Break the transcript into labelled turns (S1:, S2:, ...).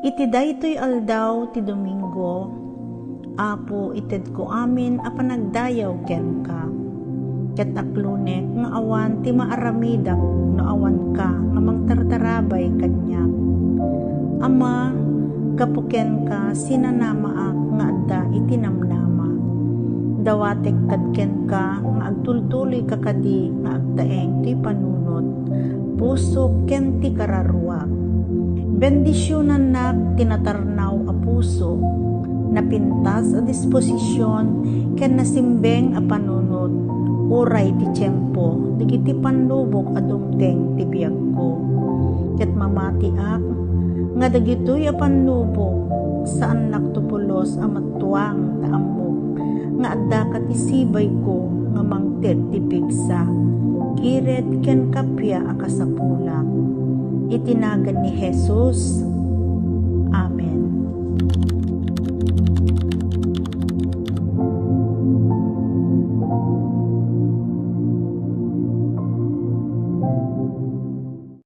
S1: Iti daytoy aldaw ti Domingo, Apo ited ko amin a panagdayaw ken ka. Ket aklunek nga awan ti maaramidak no awan ka nga mangtartarabay kanyak. Ama, gapuken ka sinanamaak nga adda iti namnama. Dawatek kadken ka nga agtultuloy ka kadi nga agtaeng ti panunot, puso ken ti kararuak. Bendisyonan nak tinatarnaw a puso, napintas a disposisyon ken nasimbeng a panunot, uray ti tiyempo, digiti panlubok a dumteng ti biag ko. Ket mamatiak, nga dagitoy a panlubok, saan naktupulos a matuang taamok, nga adda kat isibay ko, nga mangted ti pigsa, kiret ken kapya a kasapulak. Itinagan ni Jesus,